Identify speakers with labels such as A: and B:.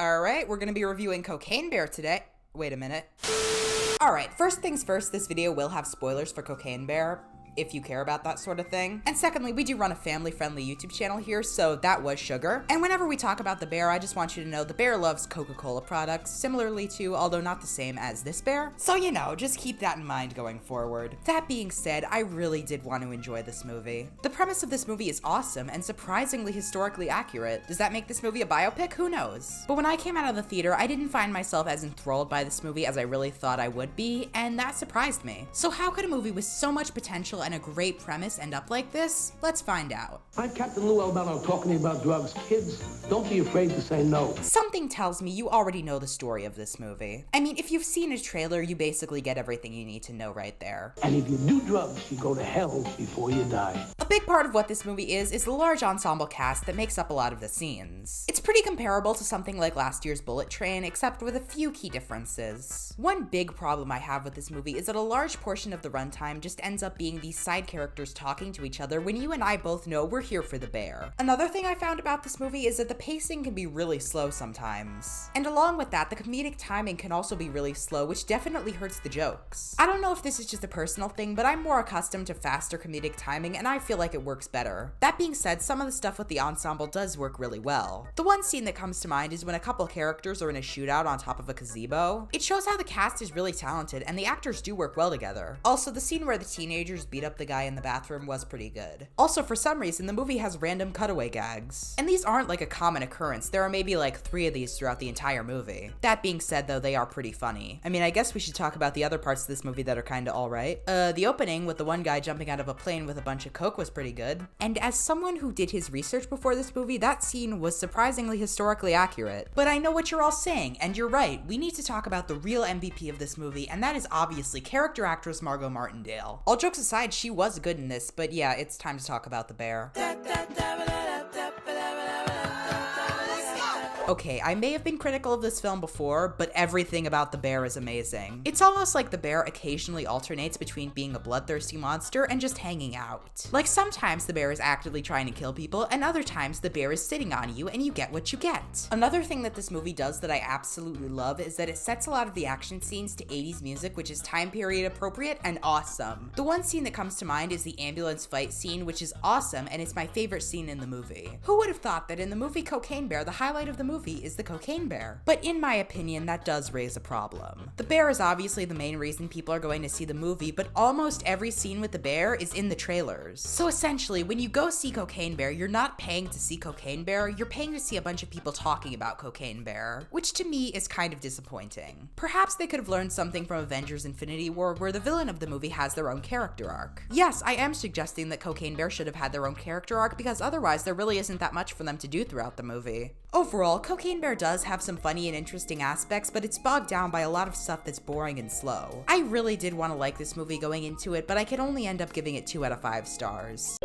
A: Alright, we're gonna be reviewing Cocaine Bear today. Wait a minute. Alright, first things first, this video will have spoilers for Cocaine Bear, if you care about that sort of thing. And secondly, we do run a family-friendly YouTube channel here, so that was sugar. And whenever we talk about the bear, I just want you to know the bear loves Coca-Cola products, similarly to, although not the same as this bear. So you know, just keep that in mind going forward. That being said, I really did want to enjoy this movie. The premise of this movie is awesome and surprisingly historically accurate. Does that make this movie a biopic? Who knows? But when I came out of the theater, I didn't find myself as enthralled by this movie as I really thought I would be, and that surprised me. So how could a movie with so much potential and a great premise end up like this? Let's find out.
B: I'm Captain Lou Albano talking to you about drugs. Kids, don't be afraid to say no.
A: Something tells me you already know the story of this movie. I mean, if you've seen a trailer, you basically get everything you need to know right there.
B: And if you do drugs, you go to hell before you die.
A: A big part of what this movie is the large ensemble cast that makes up a lot of the scenes. It's pretty comparable to something like last year's Bullet Train, except with a few key differences. One big problem I have with this movie is that a large portion of the runtime just ends up being these side characters talking to each other when you and I both know we're here for the bear. Another thing I found about this movie is that the pacing can be really slow sometimes. And along with that, the comedic timing can also be really slow, which definitely hurts the jokes. I don't know if this is just a personal thing, but I'm more accustomed to faster comedic timing and I feel like it works better. That being said, some of the stuff with the ensemble does work really well. The one scene that comes to mind is when a couple characters are in a shootout on top of a gazebo. It shows how the cast is really talented and the actors do work well together. Also, the scene where the teenagers beat up the guy in the bathroom was pretty good. Also, for some reason, the movie has random cutaway gags. And these aren't like a common occurrence. There are maybe like 3 of these throughout the entire movie. That being said though, they are pretty funny. I mean, I guess we should talk about the other parts of this movie that are kinda alright. The opening with the one guy jumping out of a plane with a bunch of coke was pretty good. And as someone who did his research before this movie, that scene was surprisingly historically accurate. But I know what you're all saying, and you're right. We need to talk about the real MVP of this movie, and that is obviously character actress Margot Martindale. All jokes aside, she was good in this, but yeah, it's time to talk about the bear. Okay, I may have been critical of this film before, but everything about the bear is amazing. It's almost like the bear occasionally alternates between being a bloodthirsty monster and just hanging out. Like sometimes the bear is actively trying to kill people, and other times the bear is sitting on you and you get what you get. Another thing that this movie does that I absolutely love is that it sets a lot of the action scenes to 80s music, which is time period appropriate and awesome. The one scene that comes to mind is the ambulance fight scene, which is awesome and it's my favorite scene in the movie. Who would have thought that in the movie Cocaine Bear, the highlight of the movie is the cocaine bear? But in my opinion, that does raise a problem. The bear is obviously the main reason people are going to see the movie, but almost every scene with the bear is in the trailers. So essentially, when you go see Cocaine Bear, you're not paying to see Cocaine Bear, you're paying to see a bunch of people talking about Cocaine Bear, which to me is kind of disappointing. Perhaps they could have learned something from Avengers Infinity War, where the villain of the movie has their own character arc. Yes, I am suggesting that Cocaine Bear should have had their own character arc because otherwise there really isn't that much for them to do throughout the movie. Overall, Cocaine Bear does have some funny and interesting aspects, but it's bogged down by a lot of stuff that's boring and slow. I really did want to like this movie going into it, but I could only end up giving it 2 out of 5 stars.